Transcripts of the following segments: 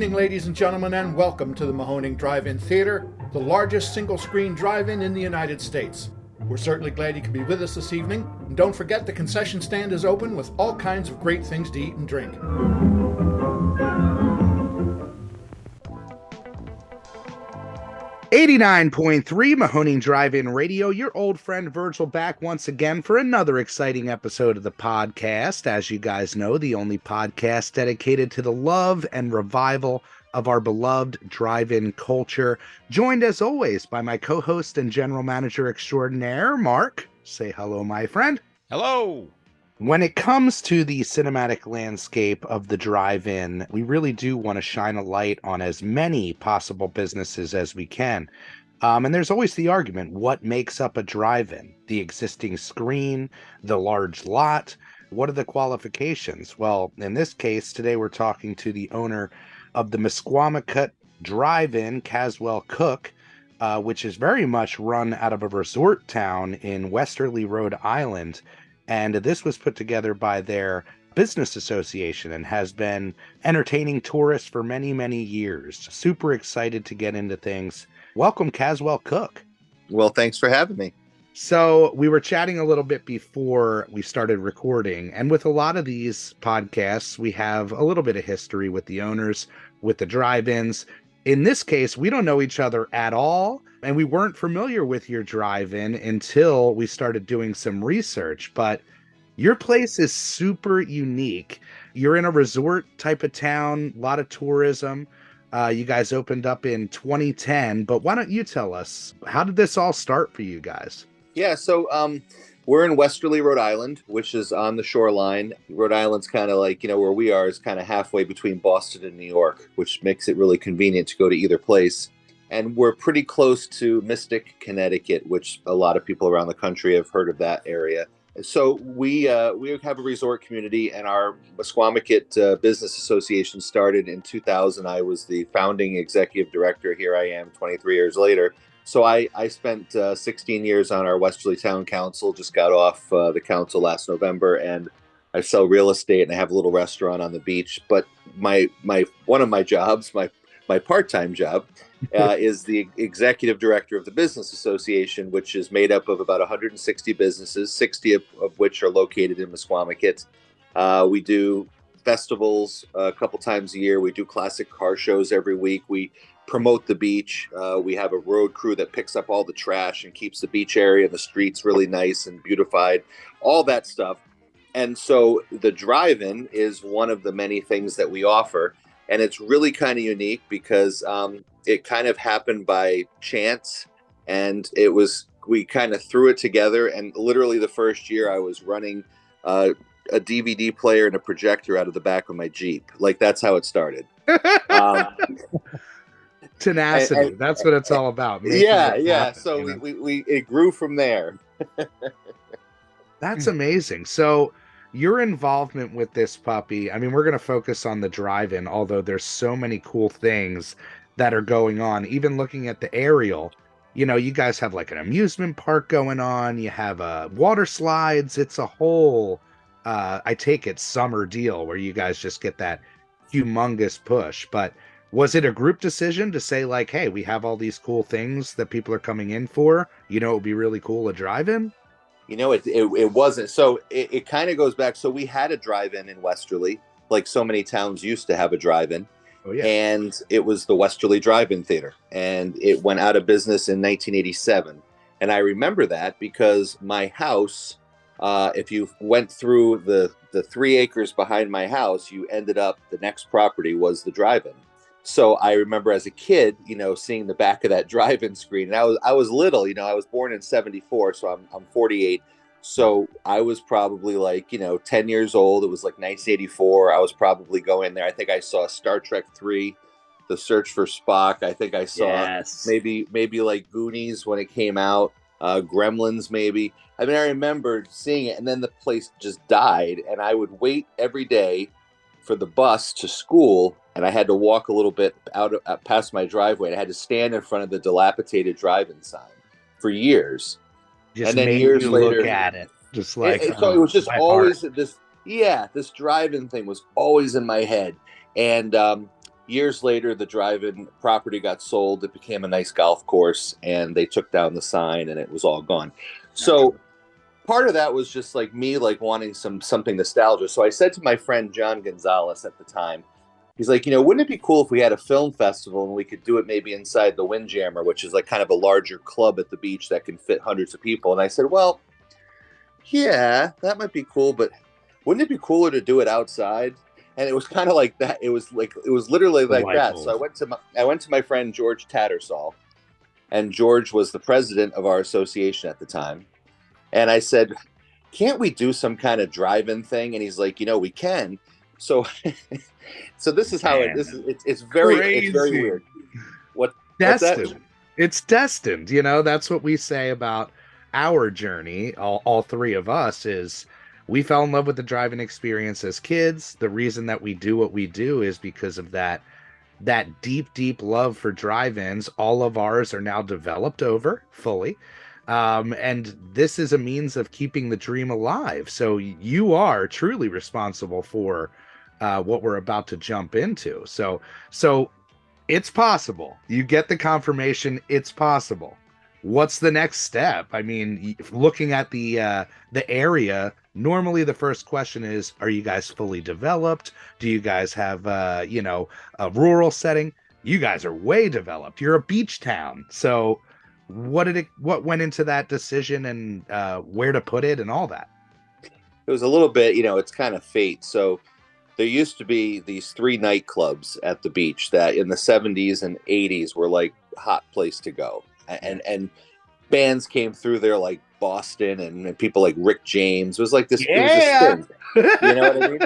evening, ladies and gentlemen, and welcome to the Mahoning Drive-In Theater, the largest single-screen drive-in in the United States. We're certainly glad you could be with us this evening, and don't forget the concession stand is open with all kinds of great things to eat and drink. 89.3 Mahoning Drive-In Radio, your old friend Virgil back once again for another exciting episode of the podcast. As you guys know, the only podcast dedicated to the love and revival of our beloved drive-in culture. Joined as always by my co-host and general manager extraordinaire, Mark. Say hello, my friend. Hello. When it comes to the cinematic landscape of the drive-in, we really do want to shine a light on as many possible businesses as we can. And there's always the argument, what makes up a drive-in? The existing screen, the large lot, what are the qualifications? Well, in this case, today we're talking to the owner of the Misquamicut Drive-In, Caswell Cooke, which is very much run out of a resort town in Westerly, Rhode Island. And this was put together by their business association and has been entertaining tourists for many, many years. Super excited to get into things. Welcome, Caswell Cooke. Well, thanks for having me. So we were chatting a little bit before we started recording. And with a lot of these podcasts, we have a little bit of history with the owners, with the drive-ins. In this case, we don't know each other at all, and we weren't familiar with your drive-in until we started doing some research. But your place is super unique. You're in a resort type of town, a lot of tourism. You guys opened up in 2010, but why don't you tell us, how did this all start for you guys? Yeah, so we're in Westerly, Rhode Island, which is on the shoreline. Rhode Island's kind of like, where we are is kind of halfway between Boston and New York, which makes it really convenient to go to either place. And we're pretty close to Mystic, Connecticut, which a lot of people around the country have heard of that area. So we have a resort community, and our Misquamicut Business Association started in 2000. I was the founding executive director. Here I am 23 years later. So I spent 16 years on our Westerly Town Council, just got off the council last November, and I sell real estate and I have a little restaurant on the beach. But my one of my jobs, my part-time job, is the executive director of the Business Association, which is made up of about 160 businesses, 60 of which are located in Misquamicut. We do festivals a couple times a year. We do classic car shows every week. We promote the beach. We have a road crew that picks up all the trash and keeps the beach area and the streets really nice and beautified, all that stuff. And so the drive-in is one of the many things that we offer. And it's really kind of unique because it kind of happened by chance. And we kind of threw it together. And literally the first year I was running a DVD player and a projector out of the back of my Jeep. Like, that's how it started. Tenacity. That's what it's all about. Yeah. So it grew from there. That's amazing. So your involvement with this puppy, I mean, we're going to focus on the drive-in, although there's so many cool things that are going on. Even looking at the aerial, you guys have like an amusement park going on. You have water slides. It's a whole, I take it, summer deal where you guys just get that humongous push. But was it a group decision to say, like, hey, we have all these cool things that people are coming in for? It would be really cool to drive in? It wasn't. So it kind of goes back. So we had a drive-in in Westerly, like so many towns used to have a drive-in. Oh, yeah. And it was the Westerly Drive-In Theater. And it went out of business in 1987. And I remember that because my house, if you went through the 3 acres behind my house, you ended up, the next property was the drive-in. So I remember as a kid, seeing the back of that drive-in screen. And I was little, I was born in 74, so I'm 48. So I was probably like, 10 years old. It was like 1984. I was probably going there. I think I saw Star Trek 3, The Search for Spock. I think I saw maybe like Goonies when it came out, Gremlins maybe. I mean, I remember seeing it, and then the place just died. And I would wait every day for the bus to school, and I had to walk a little bit out past my driveway. I had to stand in front of the dilapidated drive-in sign for years. Just and then made years you later, look at it, just like so it was just always this drive-in thing was always in my head. And Years later, the drive-in property got sold. It became a nice golf course, and they took down the sign, and it was all gone. So part of that was just like me, like wanting something nostalgia. So I said to my friend John Gonzalez at the time, he's like, wouldn't it be cool if we had a film festival and we could do it maybe inside the Windjammer, which is like kind of a larger club at the beach that can fit hundreds of people? And I said, well, yeah, that might be cool, but wouldn't it be cooler to do it outside? And it was kind of like that. It was literally like that. So I went to my friend George Tattersall, and George was the president of our association at the time. And I said, can't we do some kind of drive-in thing? And he's like, we can. So so this is how it's very weird. What's destined. that? It's destined. That's what we say about our journey. All three of us is we fell in love with the drive-in experience as kids. The reason that we do what we do is because of that deep love for drive-ins. All of ours are now developed over fully. And this is a means of keeping the dream alive. So you are truly responsible for what we're about to jump into. So it's possible. You get the confirmation. It's possible. What's the next step? I mean, looking at the area, normally the first question is, are you guys fully developed? Do you guys have, a rural setting? You guys are way developed. You're a beach town. So what went into that decision, and where to put it and all that? It was a little bit, it's kind of fate. So there used to be these 3 nightclubs at the beach that in the 70s and 80s were like hot place to go. And bands came through there like Boston and people like Rick James. It was like this, It was this thing. You know what I mean?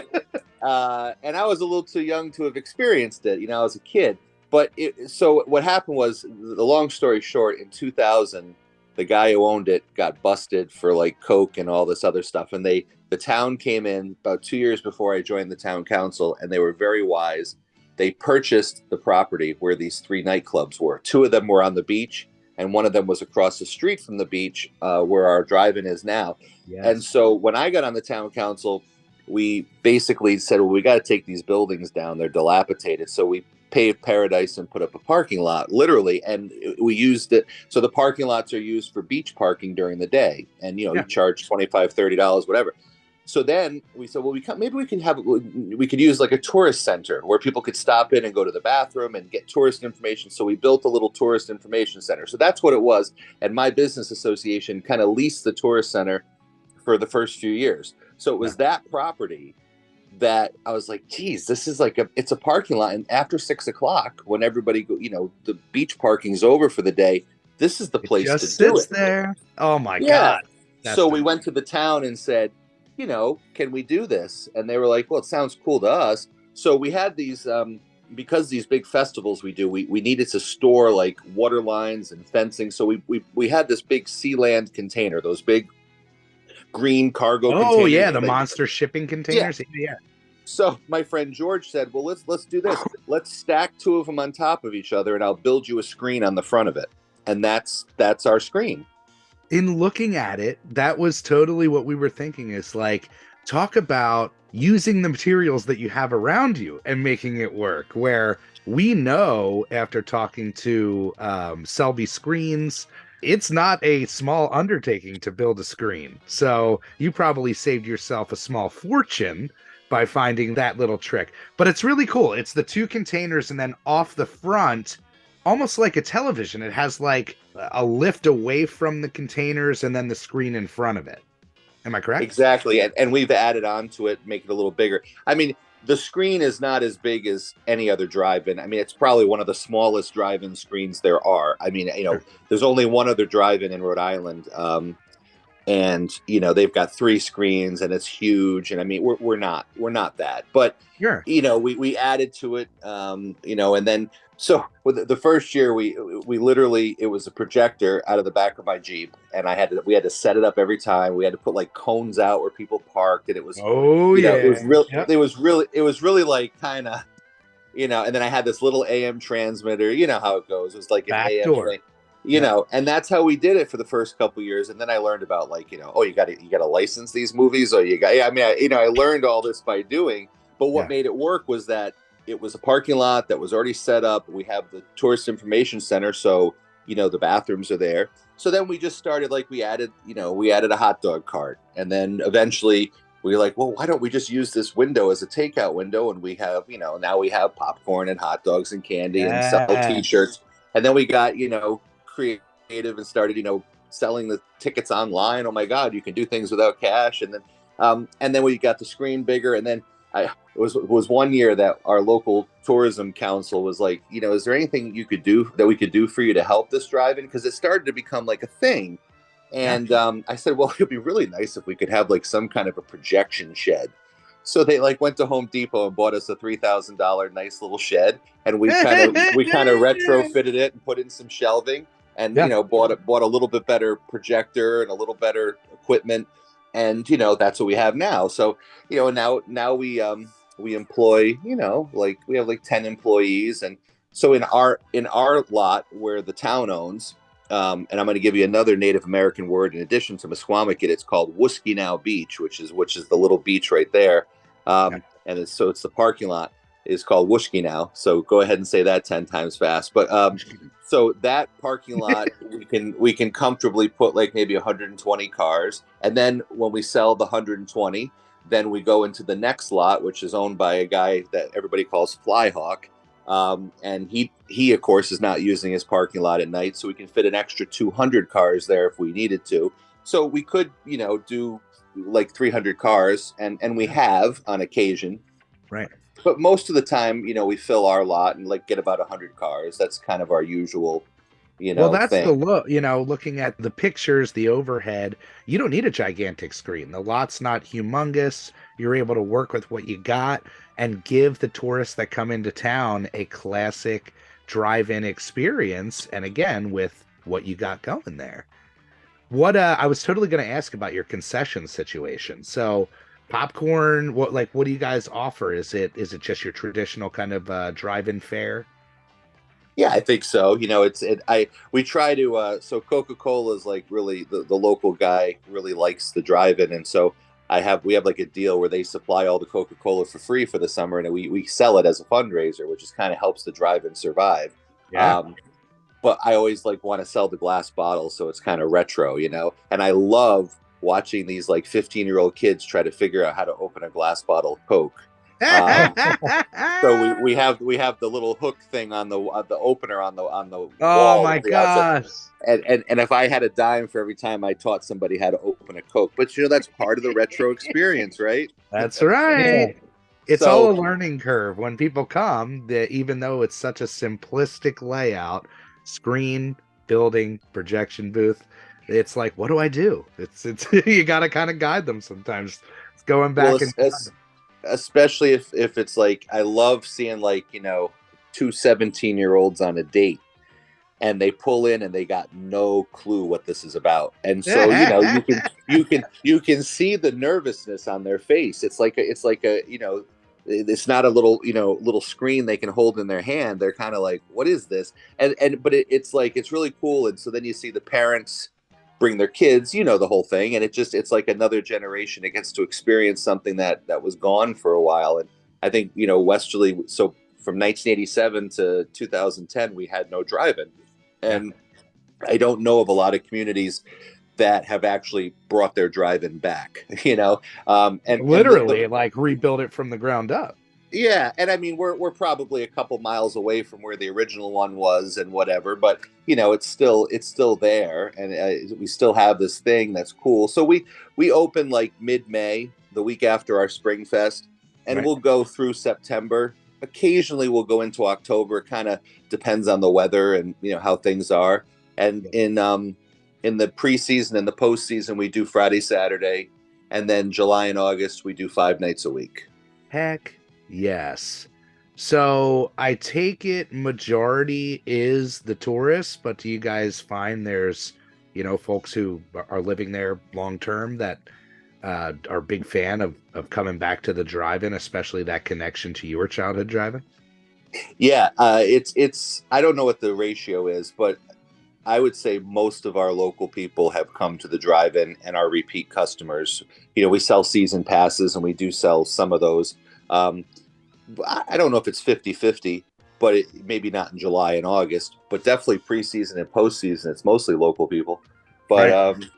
And I was a little too young to have experienced it, I was a kid. But so what happened was, the long story short, in 2000, the guy who owned it got busted for like coke and all this other stuff. And the town came in about 2 years before I joined the town council, and they were very wise. They purchased the property where these 3 nightclubs were. 2 of them were on the beach, and one of them was across the street from the beach, where our drive-in is now. Yes. And so when I got on the town council, we basically said, well, we got to take these buildings down. They're dilapidated. So we paved Paradise and put up a parking lot, literally, and we used it. So the parking lots are used for beach parking during the day, and you charge $25-$30, whatever. So then we said, well, we could use like a tourist center where people could stop in and go to the bathroom and get tourist information. So we built a little tourist information center. So that's what it was. And my business association kind of leased the tourist center for the first few years. So it was that property that I was like, geez, this is like it's a parking lot. And after 6 o'clock, when everybody the beach parking's over for the day, this is the place to do it. There. Oh my God. So we went to the town and said, can we do this? And they were like, well, it sounds cool to us. So we had these, because these big festivals we do, we needed to store like water lines and fencing. So we had this big Sealand container, those big green cargo containers. Oh yeah, the monster shipping containers. Yeah. So my friend George said, well, let's do this. Let's stack 2 of them on top of each other, and I'll build you a screen on the front of it. And that's our screen. In looking at it, that was totally what we were thinking, is like, talk about using the materials that you have around you and making it work, where we know after talking to Selby Screens, it's not a small undertaking to build a screen. So you probably saved yourself a small fortune by finding that little trick. But it's really cool. It's the 2 containers, and then off the front, almost like a television, it has like a lift away from the containers and then the screen in front of it. Am I correct? Exactly. And we've added on to it, make it a little bigger. I mean, the screen is not as big as any other drive-in. I mean, it's probably one of the smallest drive-in screens there are. I mean, there's only one other drive-in in Rhode Island. And they've got 3 screens, and it's huge. And I mean, we're not that, but sure. We added to it, and then, so with the first year we literally, it was a projector out of the back of my Jeep, and we had to set it up every time. We had to put like cones out where people parked, and it was, it was really like kind of, and then I had this little AM transmitter, how it goes. It was like an AM train. And that's how we did it for the first couple of years. And then I learned about like, you got to license these movies, or I learned all this by doing, but what made it work was that it was a parking lot that was already set up. We have the tourist information center, so the bathrooms are there. So then we just started, like, we added a hot dog cart, and then eventually we were like, well, why don't we just use this window as a takeout window? And we have, now we have popcorn and hot dogs and candy and sell Yeah. T-shirts. And then we got, creative and started, selling the tickets online. Oh my God, you can do things without cash. And then we got the screen bigger. And then it was one year that our local tourism council was like, is there anything we could do for you to help this drive-in? Because it started to become like a thing. And I said, well, it'd be really nice if we could have like some kind of a projection shed. So they like went to Home Depot and bought us a $3,000 nice little shed, and we kind of retrofitted it and put in some shelving, and bought a little bit better projector and a little better equipment, and that's what we have now. So now we employ like we have like 10 employees, and so in our lot where the town owns. And I'm going to give you another Native American word in addition to Misquamicut. It's called Misquamicut Beach, which is the little beach right there. And it's the parking lot is called Misquamicut. So go ahead and say that 10 times fast. But so that parking lot we can comfortably put like maybe 120 cars. And then when we sell the 120, then we go into the next lot, which is owned by a guy that everybody calls Flyhawk. And he of course is not using his parking lot at night, so we can fit an extra 200 cars there if we needed to. So we could, do like 300 cars, and we have on occasion. Right. But most of the time, we fill our lot and like get about 100 cars. That's kind of our usual, well, that's thing. the look, looking at the pictures, the overhead, you don't need a gigantic screen. The lot's not humongous. You're able to work with what you got and give the tourists that come into town a classic drive-in experience. And again, with what you got going there. What I was totally going to ask about your concession situation. So popcorn, what do you guys offer? Is it just your traditional kind of drive-in fare? Yeah, I think so. We try to, so Coca-Cola is like really the local guy really likes the drive-in. And so we have like a deal where they supply all the Coca-Cola for free for the summer. And we sell it as a fundraiser, which is kind of helps the drive-in survive. Yeah. But I always like want to sell the glass bottles. So it's kind of retro, and I love watching these like 15-year-old kids try to figure out how to open a glass bottle of Coke. So we have the little hook thing on the opener on the wall. Oh my gosh! And if I had a dime for every time I taught somebody how to open a Coke, but that's part of the retro experience, right? That's right. Yeah. It's all a learning curve when people come. That even though it's such a simplistic layout, screen, building, projection booth, it's like, what do I do? It's you got to kind of guide them sometimes. It's going back especially if it's like, I love seeing like, two 17-year-olds on a date and they pull in and they got no clue what this is about. And so, you can see the nervousness on their face. It's like it's not a little screen they can hold in their hand. They're kind of like, what is this? But it's like, it's really cool. And so then you see the parents bring their kids, the whole thing. And it's like another generation that gets to experience something that was gone for a while. And I think, Westerly, so from 1987 to 2010, we had no drive-in. And I don't know of a lot of communities that have actually brought their drive-in back, and literally like rebuild it from the ground up. Yeah, and I mean we're probably a couple miles away from where the original one was and whatever, but it's still there, and we still have this thing that's cool. So we open like mid-May, the week after our Spring Fest, and we'll go through September. Occasionally we'll go into October. It kind of depends on the weather and how things are. And in the preseason and the postseason, we do Friday, Saturday, and then July and August we do 5 nights a week. Heck. Yes. So I take it majority is the tourists, but do you guys find there's, folks who are living there long term that are a big fan of coming back to the drive-in, especially that connection to your childhood drive-in? Yeah, it's I don't know what the ratio is, but I would say most of our local people have come to the drive-in and are repeat customers. We sell season passes and we do sell some of those. I don't know if it's 50-50, but maybe not in July and August, but definitely preseason and postseason. It's mostly local people. But Right.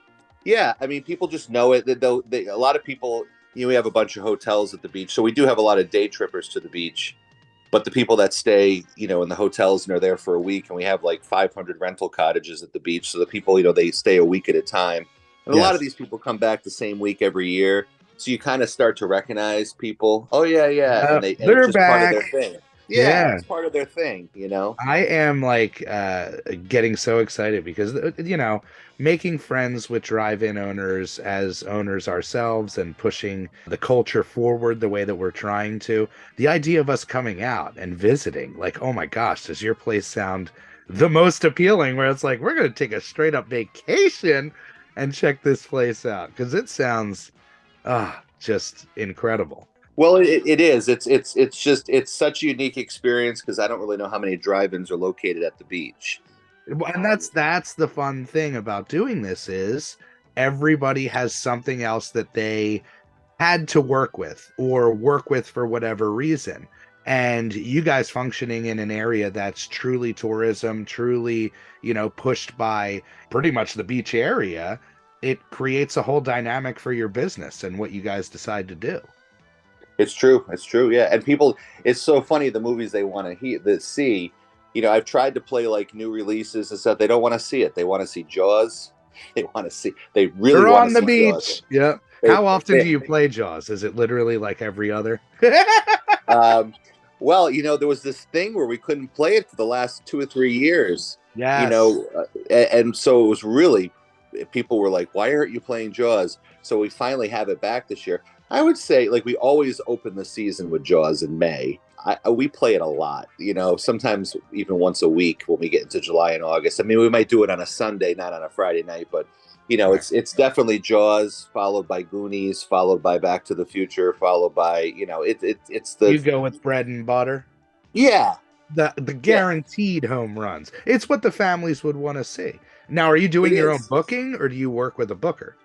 yeah, I mean, people just know it. A lot of people, we have a bunch of hotels at the beach, so we do have a lot of day trippers to the beach. But the people that stay, in the hotels and are there for a week, and we have like 500 rental cottages at the beach. So the people, they stay a week at a time. And a lot of Yes. these people come back the same week every year. So you kind of start to recognize people. Oh, yeah, yeah. And it's They're just part of back. their thing. Yeah, Yeah. it's part of their thing. I am like getting so excited because making friends with drive-in owners as owners ourselves and pushing the culture forward the way that we're trying to. The idea of us coming out and visiting, like, oh my gosh, does your place sound the most appealing? Where it's like we're going to take a straight up vacation and check this place out because it sounds just incredible. Well, it is. It's such a unique experience because I don't really know how many drive-ins are located at the beach. And that's the fun thing about doing this is everybody has something else that they had to work with or work with for whatever reason. And you guys functioning in an area that's truly tourism, truly, pushed by pretty much the beach area, it creates a whole dynamic for your business and what you guys decide to do. It's true. It's true. Yeah. And people, it's so funny the movies they want to see. I've tried to play like new releases and stuff. They don't want to see it. They want to see Jaws. They really They're want on to the see beach. Jaws. Yeah. How often do you play Jaws? Is it literally like every other? Well, there was this thing where we couldn't play it for the last 2 or 3 years. Yes. And so it was really, people were like, why aren't you playing Jaws? So we finally have it back this year. I would say, like, we always open the season with Jaws in May. We play it a lot, sometimes even once a week when we get into July and August. I mean, we might do it on a Sunday, not on a Friday night, but Right. it's definitely Jaws, followed by Goonies, followed by Back to the Future, followed by it's the You go with bread and butter. yeah The yeah guaranteed home runs. It's what the families would want to see. Now, are you it doing your own is. booking or do you work with a booker?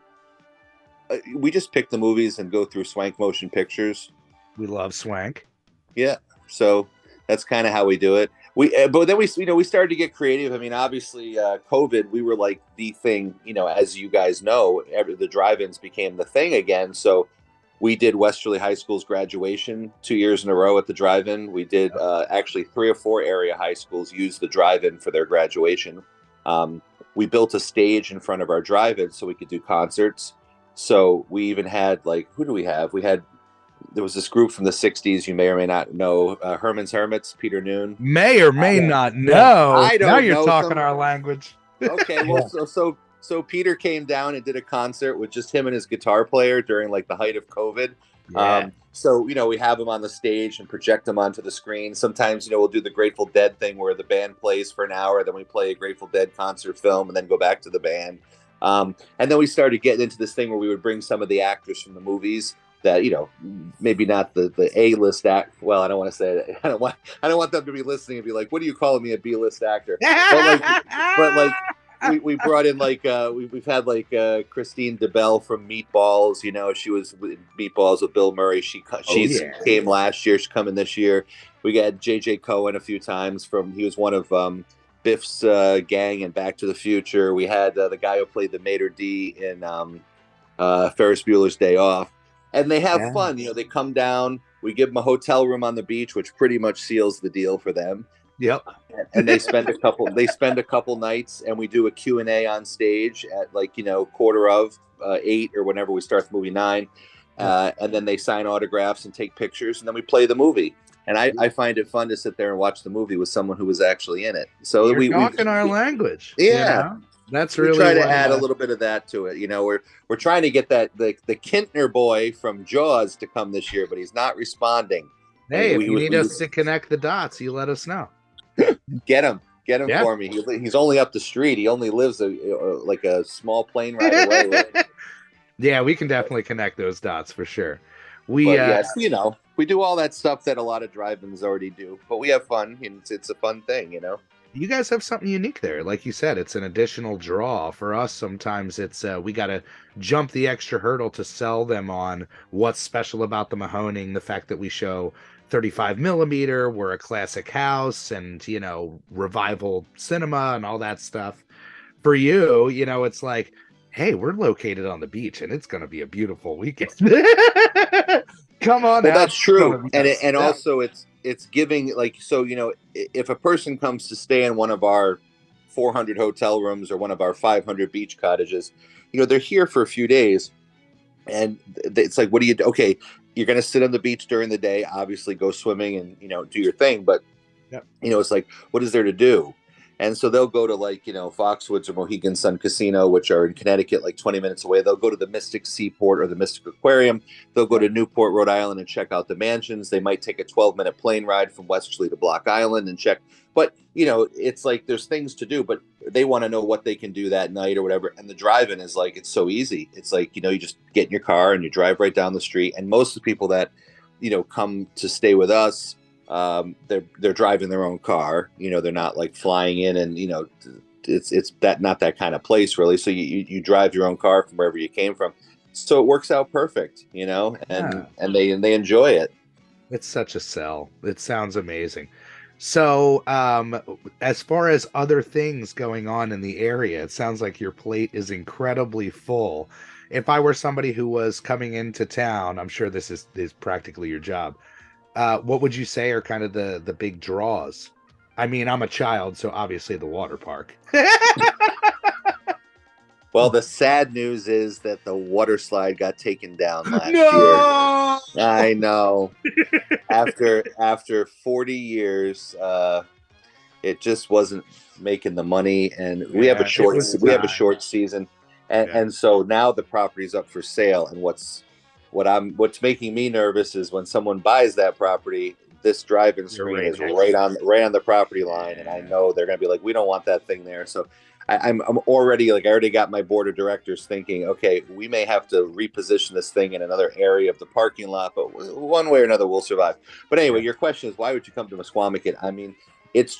We just pick the movies and go through Swank Motion Pictures. We love Swank. Yeah, so that's kind of how we do it. But then we started to get creative. I mean, obviously, COVID, we were like the thing. As you guys know, the drive-ins became the thing again. So we did Westerly High School's graduation 2 years in a row at the drive-in. We did actually 3 or 4 area high schools use the drive-in for their graduation. We built a stage in front of our drive-in so we could do concerts. So we even had, like, who do we have? There was this group from the 60s you may or may not know, Herman's Hermits, Peter Noon. May or may not know. I don't now you're know talking our language. Okay, well, so Peter came down and did a concert with just him and his guitar player during like the height of COVID. Yeah. So we have him on the stage and project him onto the screen. Sometimes we'll do the Grateful Dead thing where the band plays for an hour, then we play a Grateful Dead concert film, and then go back to the band. And then we started getting into this thing where we would bring some of the actors from the movies that maybe not the A-list act. Well, I don't want to say that. I don't want them to be listening and be like, "What are you calling me, a B-list actor?" but we brought in like we've had like Christine DeBelle from Meatballs. She was with Meatballs with Bill Murray. She came last year. She's coming this year. We got J.J. Cohen a few times he was one of Biff's gang in Back to the Future. We had the guy who played the maitre d' in Ferris Bueller's Day Off. And they have fun. They come down. We give them a hotel room on the beach, which pretty much seals the deal for them. Yep. And they spend a couple nights, and we do a Q&A on stage at 7:45 or whenever we start the movie 9. And then they sign autographs and take pictures, and then we play the movie. And I find it fun to sit there and watch the movie with someone who was actually in it. So we're talking our language. Yeah. That's really we try to add a little bit of that to it. We're trying to get that the Kintner boy from Jaws to come this year, but he's not responding. Hey, if you need us to connect the dots, you let us know. Get him for me. He's only up the street. He only lives like a small plane ride away. Yeah, we can definitely connect those dots for sure. Yes, we do all that stuff that a lot of drive-ins already do, but we have fun, and it's a fun thing. You guys have something unique there. Like you said, it's an additional draw. For us, sometimes it's we got to jump the extra hurdle to sell them on what's special about the Mahoning, the fact that we show 35 millimeter, we're a classic house, and, revival cinema and all that stuff. For you, it's like, hey, we're located on the beach and it's going to be a beautiful weekend. Come on Well, out. that's true, and Yeah. also it's giving, like, so if a person comes to stay in one of our 400 hotel rooms or one of our 500 beach cottages, they're here for a few days, and it's like, what do you do? Okay, you're going to sit on the beach during the day, obviously go swimming and do your thing, but Yep. it's like, what is there to do? And so they'll go to, like, Foxwoods or Mohegan Sun Casino, which are in Connecticut, like 20 minutes away. They'll go to the Mystic Seaport or the Mystic Aquarium. They'll go to Newport, Rhode Island, and check out the mansions. They might take a 12-minute plane ride from Westerly to Block Island and check. But, it's like there's things to do, but they want to know what they can do that night or whatever. And the drive-in is like, it's so easy. It's like, you just get in your car and you drive right down the street. And most of the people that, come to stay with us, they're driving their own car. They're not like flying in, and it's that, not that kind of place really. So you drive your own car from wherever you came from. So it works out perfect, and they enjoy it. It's such a sell. It sounds amazing. So, as far as other things going on in the area, it sounds like your plate is incredibly full. If I were somebody who was coming into town, I'm sure this is practically your job. What would you say are kind of the big draws? I mean, I'm a child, so obviously the water park. Well, the sad news is that the water slide got taken down last No! year. I know. After 40 years, it just wasn't making the money, and we have a short season, and so now the property's up for sale. And what's making me nervous is when someone buys that property, this drive-in screen is right on the property line, and I know they're going to be like, we don't want that thing there. So I'm already, like, I already got my board of directors thinking, okay, we may have to reposition this thing in another area of the parking lot, but one way or another we'll survive. But anyway, your question is, why would you come to Misquamicut? I mean, it's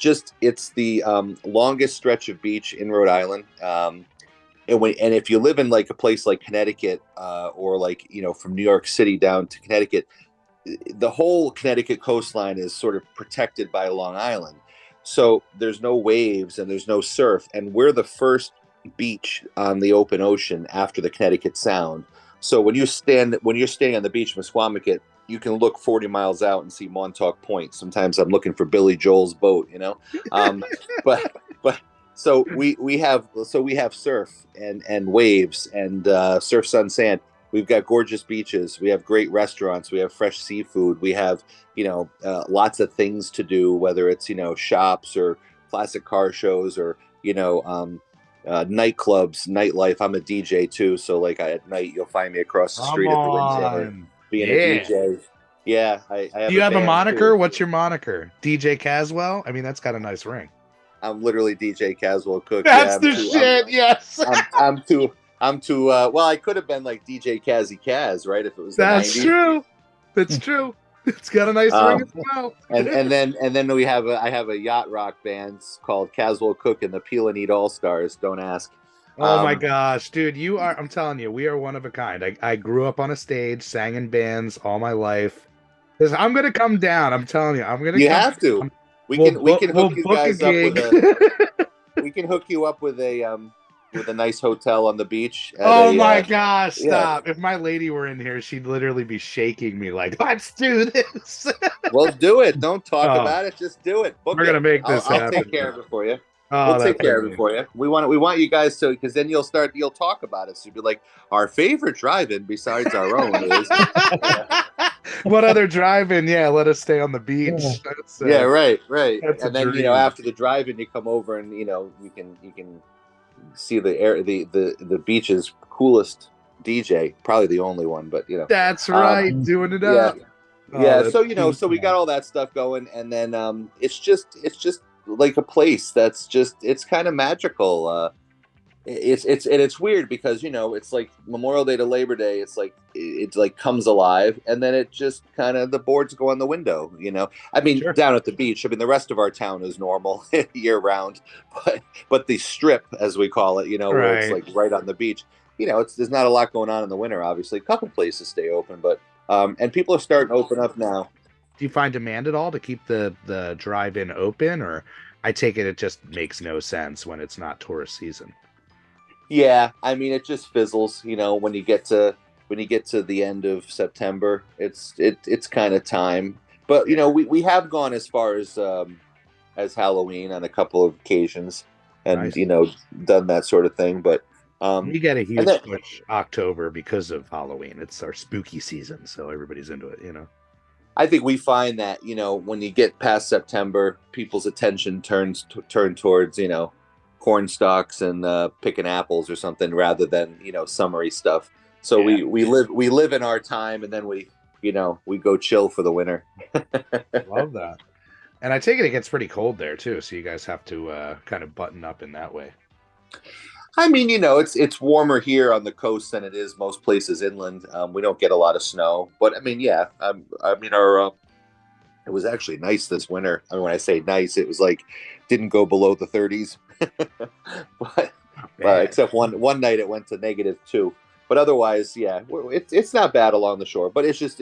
the longest stretch of beach in Rhode Island. And if you live in like a place like Connecticut, or like, from New York City down to Connecticut, the whole Connecticut coastline is sort of protected by Long Island. So there's no waves and there's no surf. And we're the first beach on the open ocean after the Connecticut Sound. So when you're standing on the beach in Misquamicut, you can look 40 miles out and see Montauk Point. Sometimes I'm looking for Billy Joel's boat, but so we have surf and waves and surf, sun, sand. We've got gorgeous beaches. We have great restaurants. We have fresh seafood. We have, lots of things to do, whether it's, shops or classic car shows or, nightclubs, nightlife. I'm a DJ too. So like at night, you'll find me across the street at the Windsor being a DJ. Yeah. I have. Do you have a moniker? Too. What's your moniker? DJ Caswell? I mean, that's got a nice ring. I'm literally DJ Caswell Cooke. That's the shit. Yes. I'm too. Well, I could have been like DJ Kazzy Kaz, right? If it was. That's 90s. true. That's true. It's got a nice ring as well. and then I have a yacht rock band called Caswell Cooke and the Peel and Eat All Stars. Don't ask. Oh my gosh, dude, I'm telling you, we are one of a kind. I grew up on a stage, sang in bands all my life. I'm gonna come down. I'm telling you, I'm gonna. You have to. We can hook you guys up with a. We can hook you up with a nice hotel on the beach. Oh my gosh, stop. Yeah. If my lady were in here, she'd literally be shaking me like, let's do this. Well, do it. Don't talk about it. Just do it. We're going to make this happen. I'll take care of it for you. We'll take care of it for you. We want you guys to, because then you'll talk about it. So you'll be like, our favorite drive-in besides our own is. What other drive-in? Yeah, let us stay on the beach. Yeah, right. And then, after the drive-in, you come over and, you can see the beach's coolest DJ, probably the only one, but that's right, doing it up. So so we got all that stuff going, and then it's just like a place that's just, it's kind of magical. It's weird because it's like Memorial Day to Labor Day. It's like it like comes alive, and then it just kind of the boards go on the window. I mean, Sure. down at the beach. I mean, the rest of our town is normal year round, but the strip, as we call it, where it's Right. like right on the beach. There's not a lot going on in the winter. Obviously, a couple places stay open, but and people are starting to open up now. Do you find demand at all to keep the drive-in open, or I take it just makes no sense when it's not tourist season? Yeah, I mean, it just fizzles. When you get to the end of September, it's kind of time. But we have gone as far as Halloween on a couple of occasions, and Nice. done that sort of thing. But We get a and huge then push October because of Halloween. It's our spooky season, so everybody's into it. I think we find that when you get past September, people's attention turn towards corn stalks and picking apples or something rather than summery stuff. So Yeah. we live in our time, and then we go chill for the winter. Love that. And I take it gets pretty cold there too, so you guys have to kind of button up in that way. I mean, it's warmer here on the coast than it is most places inland. We don't get a lot of snow, but I mean, yeah, I mean, it was actually nice this winter. I mean, when I say nice, it was like didn't go below the 30s, but except one night it went to -2. But otherwise, yeah, it's not bad along the shore. But it's just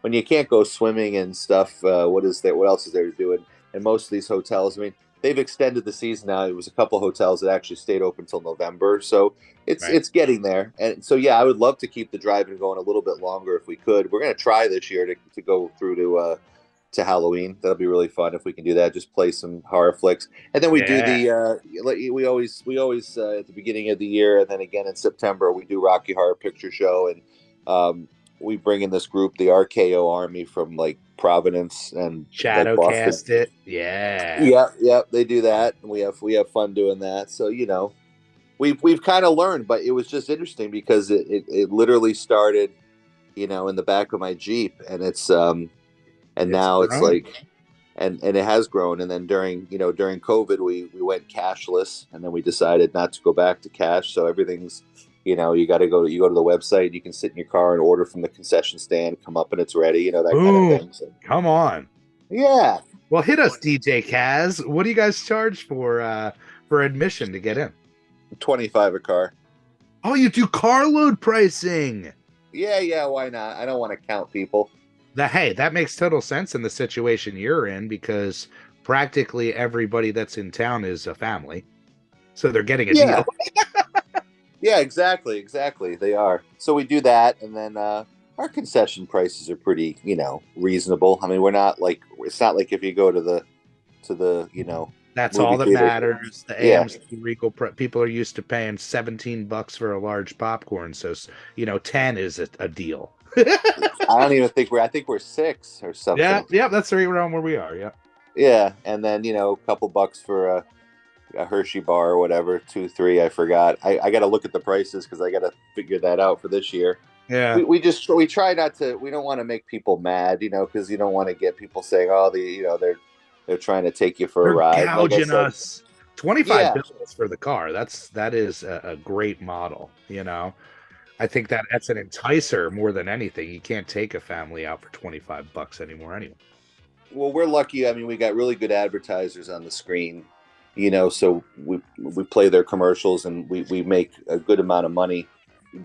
when you can't go swimming and stuff, what is there? What else is there to do? And most of these hotels, I mean, they've extended the season now. It was a couple of hotels that actually stayed open until November, so Right. it's getting there. And so yeah, I would love to keep the drive-in going a little bit longer if we could. We're going to try this year to go through to Halloween. That'll be really fun if we can do that. Just play some horror flicks, and then we do Yeah. we always at the beginning of the year, and then again in September we do Rocky Horror Picture Show, and we bring in this group, the RKO Army from like Providence and like Boston. Shadowcast it. Yeah. Yeah, they do that, and we have fun doing that. So we've kind of learned, but it was just interesting because it literally started, in the back of my Jeep, and and It's now it's grown. like, and it has grown. And then during COVID, we went cashless, and then we decided not to go back to cash. So everything's, you go to the website, you can sit in your car and order from the concession stand, come up and it's ready, that kind of Boom. thing. So, Come on. yeah. Well, hit us, DJ Kaz. What do you guys charge for admission to get in? 25 a car. Oh, you do carload pricing. Yeah, why not? I don't want to count people. Hey, that makes total sense in the situation you're in because practically everybody that's in town is a family. So they're getting a Yeah. deal. Yeah, exactly. They are. So we do that, and then our concession prices are pretty, reasonable. I mean, we're not like, it's not like if you go to the That's movie all that theater. matters. The Yeah. AMC Regal people are used to paying $17 for a large popcorn, so 10 is a deal. I don't even think I think we're 6 or something. Yeah, that's right around where we are. Yeah. Yeah, and then a couple bucks for a Hershey bar or whatever, 2, 3, I forgot. I got to look at the prices because I got to figure that out for this year. Yeah. We try not to. We don't want to make people mad, because you don't want to get people saying, "Oh, they're trying to take you for a ride." They're Like I gouging said, us. 25 yeah, bills for the car. That is a great model. I think that's an enticer more than anything. You can't take a family out for $25 anymore anyway. well, we're lucky. I mean, we got really good advertisers on the screen, so we play their commercials, and we make a good amount of money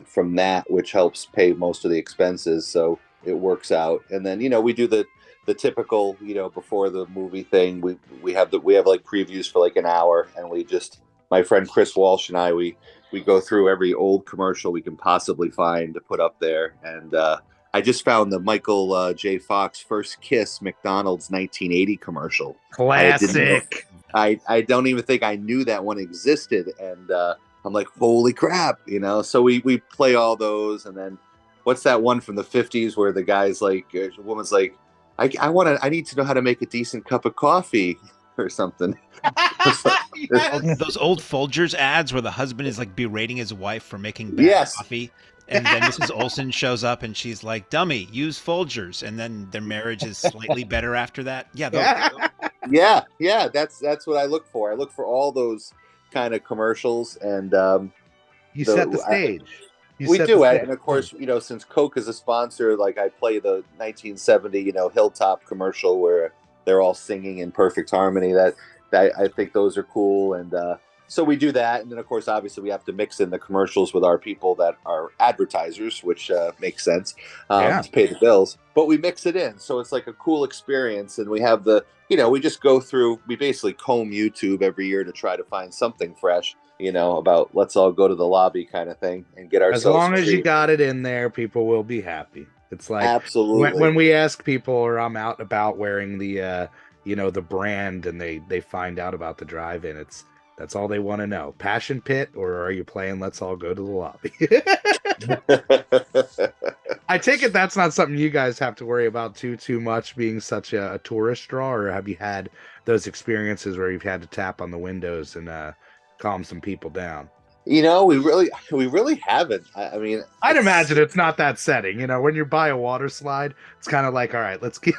from that, which helps pay most of the expenses. So it works out. And then we do the typical before the movie thing. We have like previews for like an hour, and my friend Chris Walsh and I we go through every old commercial we can possibly find to put up there. And I just found the Michael J. Fox First Kiss McDonald's 1980 commercial. Classic. I don't even think I knew that one existed, and I'm like, holy crap, So we play all those, and then what's that one from the 50s where the guy's like, a woman's like, I need to know how to make a decent cup of coffee or something. Those old Folgers ads where the husband is like berating his wife for making bad Yes. coffee. And then Mrs. Olsen shows up and she's like, dummy, use Folgers. And then their marriage is slightly better after that. Yeah. Yeah. That's what I look for. I look for all those kind of commercials, and You set the stage. we do, and of course, since Coke is a sponsor, like I play the 1970, Hilltop commercial where they're all singing in perfect harmony. That I think those are cool, and so we do that, and then of course, obviously, we have to mix in the commercials with our people that are advertisers, which makes sense to pay the bills. But we mix it in, so it's like a cool experience, and we have we just go through. We basically comb YouTube every year to try to find something fresh. About let's all go to the lobby kind of thing and get ourselves. As long as you got it in there, people will be happy. It's like absolutely when we ask people, or I'm out about wearing the the brand, and they find out about the drive-in. That's all they want to know. Passion Pit, or are you playing Let's All Go to the Lobby? I take it that's not something you guys have to worry about too much, being such a tourist draw, or have you had those experiences where you've had to tap on the windows and calm some people down? We really haven't. I mean, I'd imagine it's not that setting. When you're by a water slide, it's kind of like, all right, let's keep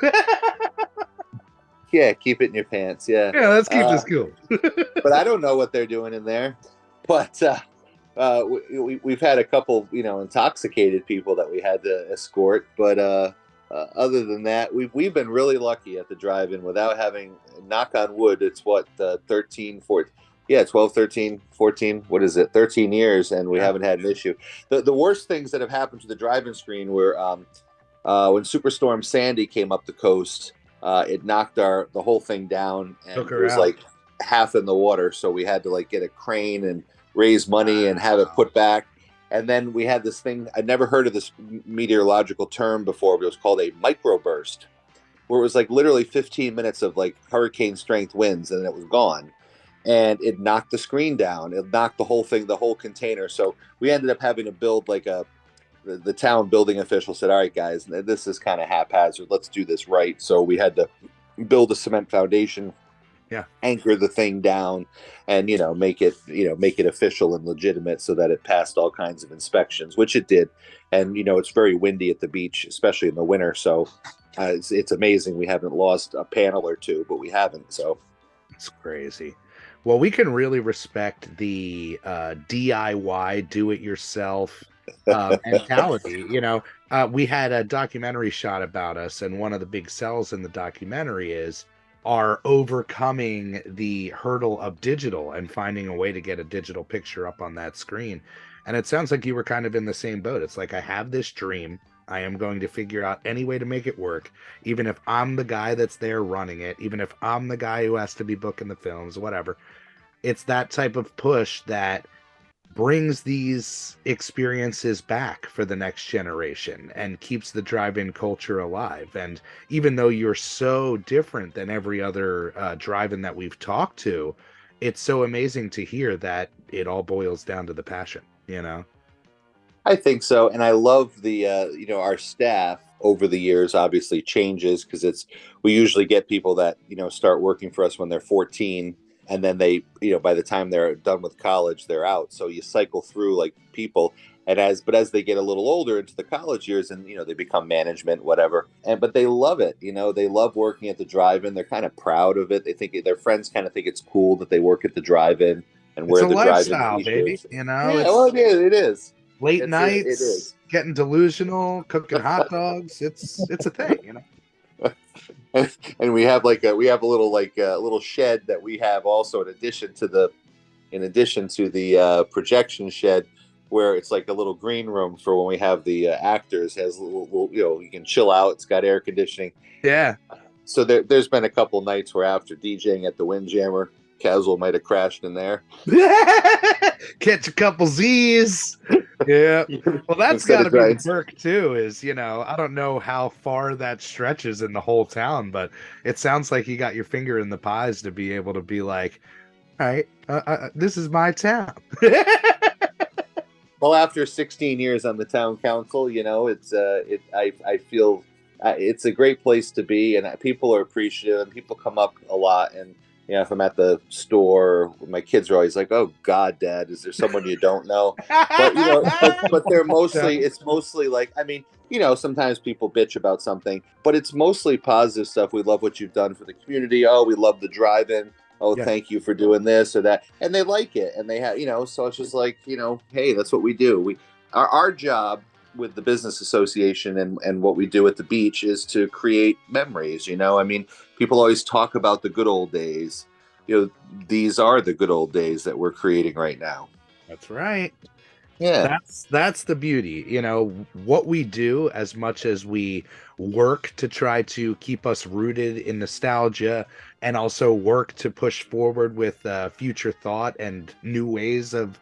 yeah, keep it in your pants. Yeah, let's keep this cool. But I don't know what they're doing in there. But we've had a couple, intoxicated people that we had to escort. But other than that, we've been really lucky at the drive-in without having, knock on wood, it's 13, 14. Yeah, 12, 13, 14, what is it? 13 years, and we haven't had an issue. The worst things that have happened to the drive-in screen were when Superstorm Sandy came up the coast, it knocked the whole thing down, and it was like half in the water, so we had to get a crane and raise money and have it put back. And then we had this thing, I'd never heard of this meteorological term before, but it was called a microburst, where it was literally 15 minutes of hurricane strength winds, and then it was gone. And it knocked the screen down. It knocked the whole thing, the whole container. So we ended up having to build the town building official said, all right, guys, this is kind of haphazard. Let's do this right. So we had to build a cement foundation, anchor the thing down, and, make it official and legitimate so that it passed all kinds of inspections, which it did. And, it's very windy at the beach, especially in the winter. So it's amazing. We haven't lost a panel or two, but we haven't. So it's crazy. Well, we can really respect the DIY, do-it-yourself mentality. We had a documentary shot about us, and one of the big sells in the documentary is our overcoming the hurdle of digital and finding a way to get a digital picture up on that screen. And it sounds like you were kind of in the same boat. It's like, I have this dream. I am going to figure out any way to make it work, even if I'm the guy that's there running it, even if I'm the guy who has to be booking the films, whatever. It's that type of push that brings these experiences back for the next generation and keeps the drive-in culture alive. And even though you're so different than every other drive-in that we've talked to, it's so amazing to hear that it all boils down to the passion, I think so. And I love the, our staff over the years obviously changes, because we usually get people that, start working for us when they're 14. And then they, by the time they're done with college, they're out. So you cycle through people, and as they get a little older into the college years, and they become management, whatever. But they love it. They love working at the drive-in. They're kind of proud of it. They think their friends kind of think it's cool that they work at the drive-in and wear the drive-in t-shirts. Baby. It is. Late nights, it is. Getting delusional, cooking hot dogs. It's a thing, And we have a little shed that we have also in addition to the projection shed, where it's like a little green room for when we have the actors. It has a little, you can chill out. It's got air conditioning. Yeah. So there's been a couple nights where after DJing at the Windjammer, Caswell might have crashed in there. Catch a couple Z's. Yeah. Well, that's got to be the perk too, is, I don't know how far that stretches in the whole town, but it sounds like you got your finger in the pies to be able to be like, all right, this is my town. Well, after 16 years on the town council, I feel it's a great place to be, and people are appreciative, and people come up a lot. And if I'm at the store, my kids are always like, "Oh God, Dad, is there someone you don't know?" But they're mostly, it's mostly sometimes people bitch about something, but it's mostly positive stuff. We love what you've done for the community. Oh, we love the drive-in. oh, Yeah. thank you for doing this or that, and they like it, and they have, so it's just like, hey, that's what we do. Our job with the business association and what we do at the beach is to create memories. I mean, people always talk about the good old days. These are the good old days that we're creating right now. That's right. Yeah. That's the beauty. What we do, as much as we work to try to keep us rooted in nostalgia and also work to push forward with future thought and new ways of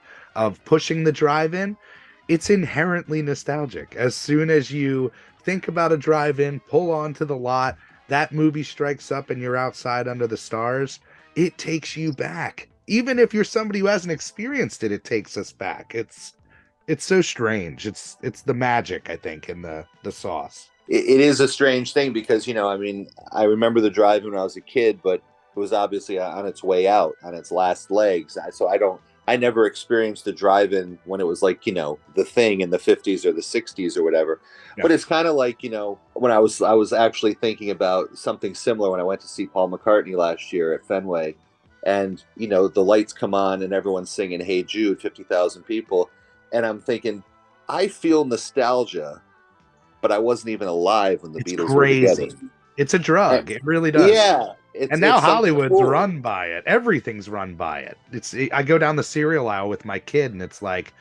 pushing the drive-in, it's inherently nostalgic. As soon as you think about a drive-in, pull onto the lot, that movie strikes up and you're outside under the stars, it takes you back. Even if you're somebody who hasn't experienced it, it takes us back. It's so strange. It's the magic, I think, in the sauce. It is a strange thing because, I mean, I remember the drive-in when I was a kid, but it was obviously on its way out, on its last legs. So I never experienced the drive-in when it was like, the thing in the 50s or the 60s or whatever. Yeah. But it's kind of like, when I was actually thinking about something similar when I went to see Paul McCartney last year at Fenway, and, the lights come on and everyone's singing Hey Jude, 50,000 people. And I'm thinking, I feel nostalgia, but I wasn't even alive when the Beatles were together. It's a drug. It really does. Yeah. And now Hollywood's run by it. Everything's run by it. I go down the cereal aisle with my kid, and it's like,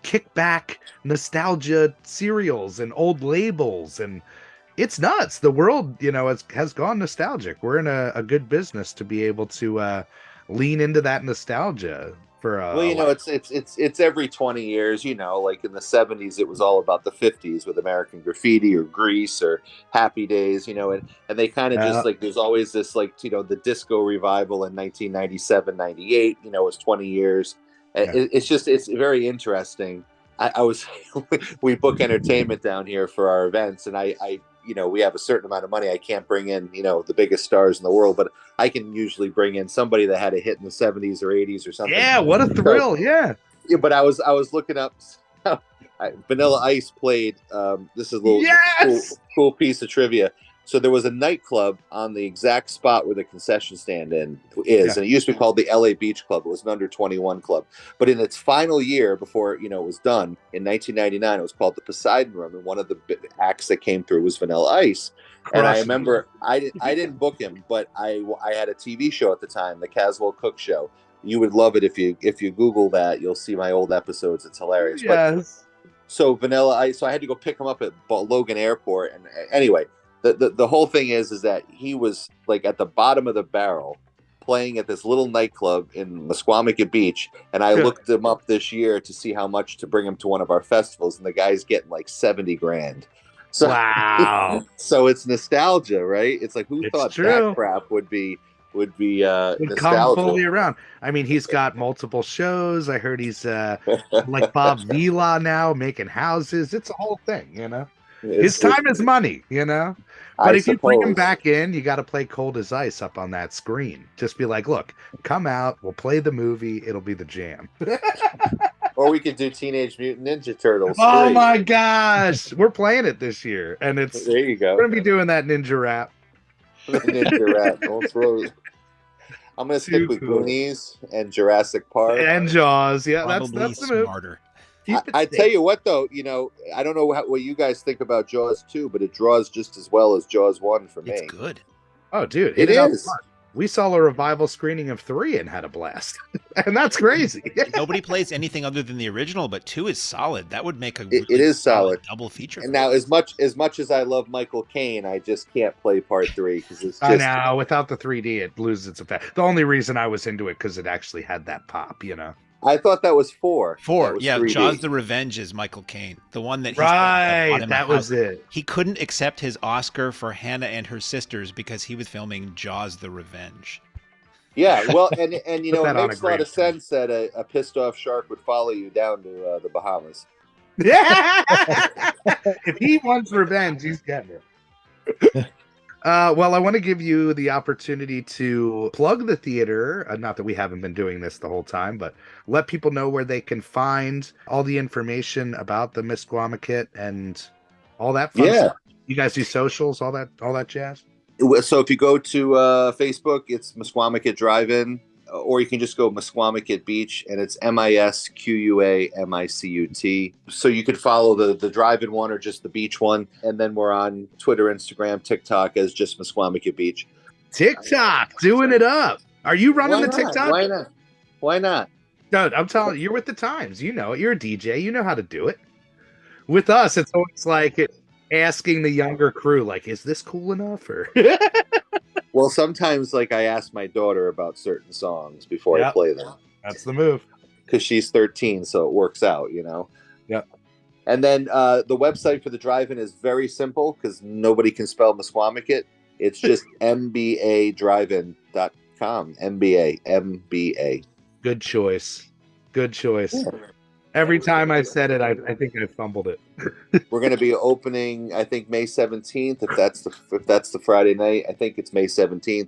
kick back nostalgia cereals and old labels, and it's nuts. The world, has gone nostalgic. We're in a good business to be able to lean into that nostalgia. It's every 20 years, like in the 70s, it was all about the 50s with American Graffiti or Grease or Happy Days, and they kind of just like, there's always this like, the disco revival in 1997, 98, was 20 years. Yeah. It's very interesting. We book entertainment down here for our events, and I we have a certain amount of money. I can't bring in, the biggest stars in the world, but I can usually bring in somebody that had a hit in the 70s or 80s or something. Yeah, what a thrill. Yeah, but I was looking up Vanilla Ice played this is a little cool piece of trivia. So there was a nightclub on the exact spot where the concession stand is, and it used to be called the LA Beach Club. It was an under 21 club. But in its final year before it was done in 1999, it was called the Poseidon Room, and one of the acts that came through was Vanilla Ice. And I remember I didn't book him, but I had a TV show at the time, the Caswell Cooke show. You would love it if you Google that. You'll see my old episodes. It's hilarious. Yes. So Vanilla Ice. So I had to go pick him up at Logan Airport, and anyway. The whole thing is that he was like at the bottom of the barrel playing at this little nightclub in Misquamicut Beach. And I looked him up this year to see how much to bring him to one of our festivals. And the guy's getting like 70 grand. So, wow. So it's nostalgia, right? It's like, who thought that crap would nostalgia. Come fully around. I mean, he's got multiple shows. I heard he's like Bob Vila now, making houses. It's a whole thing, His time is money, But if you bring him back in, you got to play Cold as Ice up on that screen. Just be like, look, come out. We'll play the movie. It'll be the jam. Or we could do Teenage Mutant Ninja Turtles. Oh, my gosh. We're playing it this year. And there you go. We're going to be doing that ninja rap. Ninja rap. I'm going to stick with Goonies and Jurassic Park. And Jaws. Yeah, that's the move. Smarter. I tell you what, though, I don't know what you guys think about Jaws 2, but it draws just as well as Jaws 1 for me. It's good. Oh, dude. It is. We saw a revival screening of 3 and had a blast. And that's crazy. Nobody plays anything other than the original, but 2 is solid. That would make it is solid double feature. And now, as much as I love Michael Caine, I just can't play part 3 because it's just. I know. Without the 3D, it loses its effect. The only reason I was into it because it actually had that pop, I thought that was 4. 4, yeah. 3D. Jaws the Revenge is Michael Caine, the one that that was it. He couldn't accept his Oscar for Hannah and Her Sisters because he was filming Jaws the Revenge. Yeah, well, and it makes a lot of sense that a pissed off shark would follow you down to the Bahamas. Yeah, if he wants revenge, he's getting it. Well, I want to give you the opportunity to plug the theater. Not that we haven't been doing this the whole time, but let people know where they can find all the information about the Misquamicut and all that fun stuff. You guys do socials, all that jazz? So if you go to Facebook, it's Misquamicut Drive-In, or you can just go Misquamicut Beach, and it's Misquamicut. So you could follow the drive-in one or just the beach one, and then we're on Twitter, Instagram, TikTok as just Misquamicut Beach. TikTok, doing it up. Are you running the TikTok? Why not? Why not? No, I'm telling you, you're with the times. You know it. You're a DJ. You know how to do it. With us, it's always like asking the younger crew, like, is this cool enough? Or Well, sometimes like I ask my daughter about certain songs before I play them. That's the move. Because she's 13, so it works out, you know? Yep. And then the website for the drive-in is very simple because nobody can spell Misquamicut. It's just mbadrivein.com. MBA. Good choice. Good choice. Yeah. Every time I said it, I think I fumbled it. We're going to be opening, I think, May 17th. If that's the Friday night, I think it's May 17th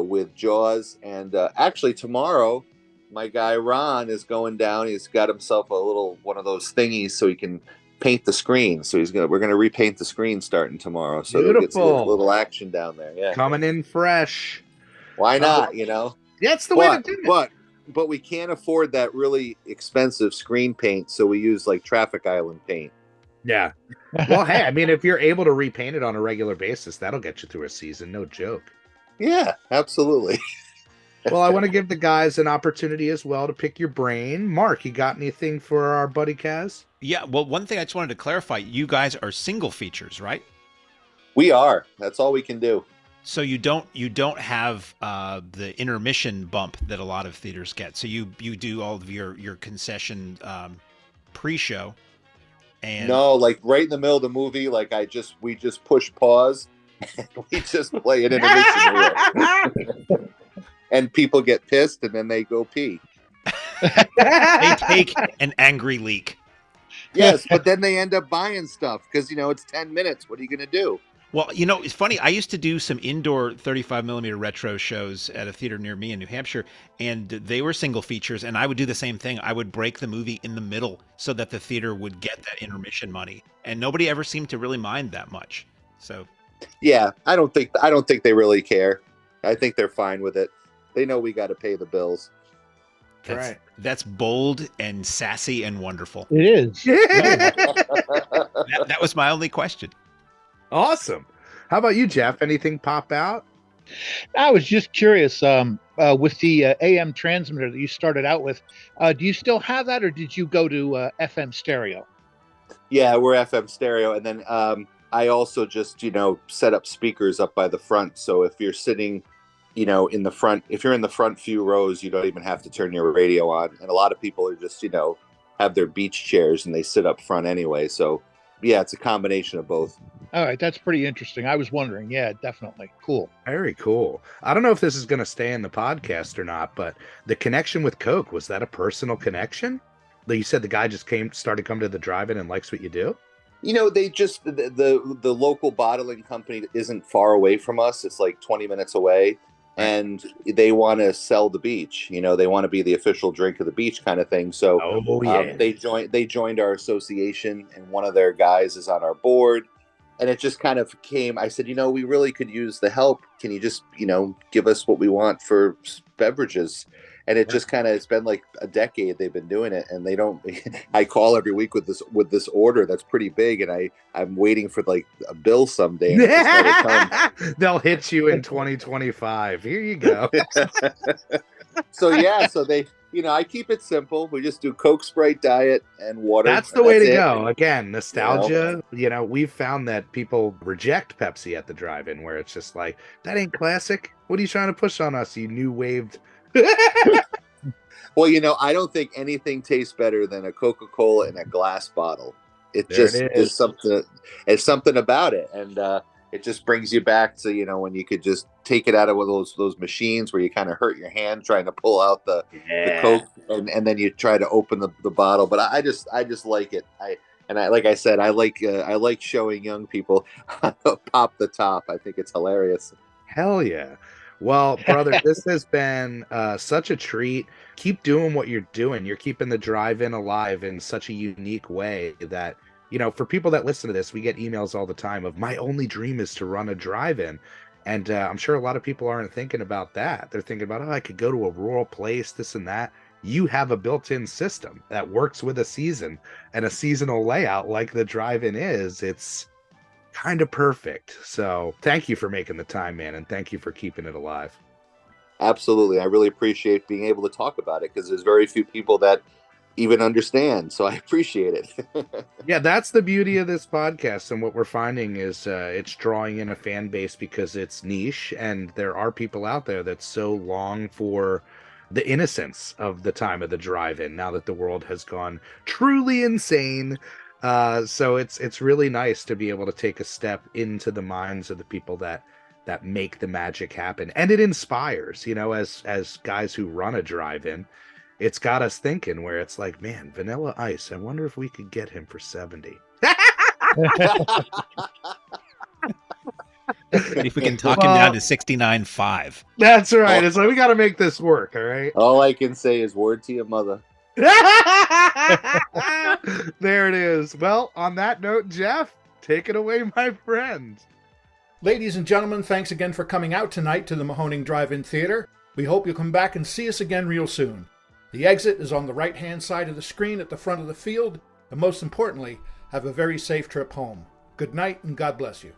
with Jaws. And actually, tomorrow, my guy Ron is going down. He's got himself a little one of those thingies so he can paint the screen. So we're gonna repaint the screen starting tomorrow. So Beautiful. Get a little action down there. Yeah, coming in fresh. Why not? You know, that's the way to do it. But we can't afford that really expensive screen paint, so we use like Traffic Island paint. Yeah. Well, hey, I mean, if you're able to repaint it on a regular basis, that'll get you through a season. No joke. Yeah, absolutely. Well, I want to give the guys an opportunity as well to pick your brain. Mark, you got anything for our buddy Kaz? Yeah, well, one thing I just wanted to clarify, you guys are single features, right? We are. That's all we can do. So you don't have the intermission bump that a lot of theaters get. So you do all of your concession pre-show. And no, like right in the middle of the movie, like we just push pause and we just play an intermission. And people get pissed and then they go pee. They take an angry leak. Yes, but then they end up buying stuff because, it's 10 minutes. What are you going to do? Well, it's funny. I used to do some indoor 35 millimeter retro shows at a theater near me in New Hampshire, and they were single features, and I would do the same thing. I would break the movie in the middle so that the theater would get that intermission money, and nobody ever seemed to really mind that much. So, yeah, I don't think they really care. I think they're fine with it. They know we got to pay the bills. That's bold and sassy and wonderful. It is. That was my only question. Awesome. How about you, Jeff? Anything pop out? I was just curious, with the AM transmitter that you started out with, do you still have that, or did you go to FM stereo? Yeah, we're FM stereo. And then I also just, set up speakers up by the front. So if you're sitting, in the front, if you're in the front few rows, you don't even have to turn your radio on. And a lot of people are just, have their beach chairs and they sit up front anyway. So yeah, it's a combination of both. All right, that's pretty interesting. I was wondering. Yeah, definitely. Cool. Very cool. I don't know if this is going to stay in the podcast or not, but the connection with Coke, was that a personal connection? You said the guy just started coming to the drive-in and likes what you do? They just, the local bottling company isn't far away from us. It's like 20 minutes away. And they want to sell the beach. They want to be the official drink of the beach kind of thing. So they joined our association, and one of their guys is on our board. And it just kind of came. I said, we really could use the help. Can you just, give us what we want for beverages? And it just kind of, it's been like a decade they've been doing it, and they don't. I call every week with this order that's pretty big, and I'm waiting for like a bill someday. And they'll hit you in 2025. Here you go. So they. I keep it simple. We just do Coke, Sprite, Diet, and water. That's the way to go. Again, nostalgia. We've found that people reject Pepsi at the drive-in, where it's just like, that ain't classic. What are you trying to push on us, you new waved? Well, I don't think anything tastes better than a Coca-Cola in a glass bottle. It's something about it, and it just brings you back to when you could just take it out of one of those machines where you kind of hurt your hand trying to pull out the Coke, and then you try to open the bottle. But I just like it. Like I said, I like showing young people how to pop the top. I think it's hilarious. Hell yeah. Well, brother, this has been such a treat. Keep doing what you're doing. You're keeping the drive-in alive in such a unique way that for people that listen to this, we get emails all the time of my only dream is to run a drive-in. And I'm sure a lot of people aren't thinking about that. They're thinking about, I could go to a rural place, this and that. You have a built-in system that works with a season and a seasonal layout like the drive-in is. It's kind of perfect. So thank you for making the time, man. And thank you for keeping it alive. Absolutely. I really appreciate being able to talk about it because there's very few people that even understand. So I appreciate it. Yeah, that's the beauty of this podcast. And what we're finding is it's drawing in a fan base because it's niche. And there are people out there that so long for the innocence of the time of the drive-in now that the world has gone truly insane. So it's really nice to be able to take a step into the minds of the people that make the magic happen. And it inspires, as guys who run a drive-in, it's got us thinking where it's like, man, Vanilla Ice, I wonder if we could get him for 70. If we can talk him down to 69.5. That's right. It's like, we got to make this work. All right. All I can say is word to your mother. There it is. Well, on that note, Jeff, take it away, my friend. Ladies and gentlemen, thanks again for coming out tonight to the Mahoning Drive-In Theater. We hope you'll come back and see us again real soon. The exit is on the right-hand side of the screen at the front of the field, and most importantly, have a very safe trip home. Good night and God bless you.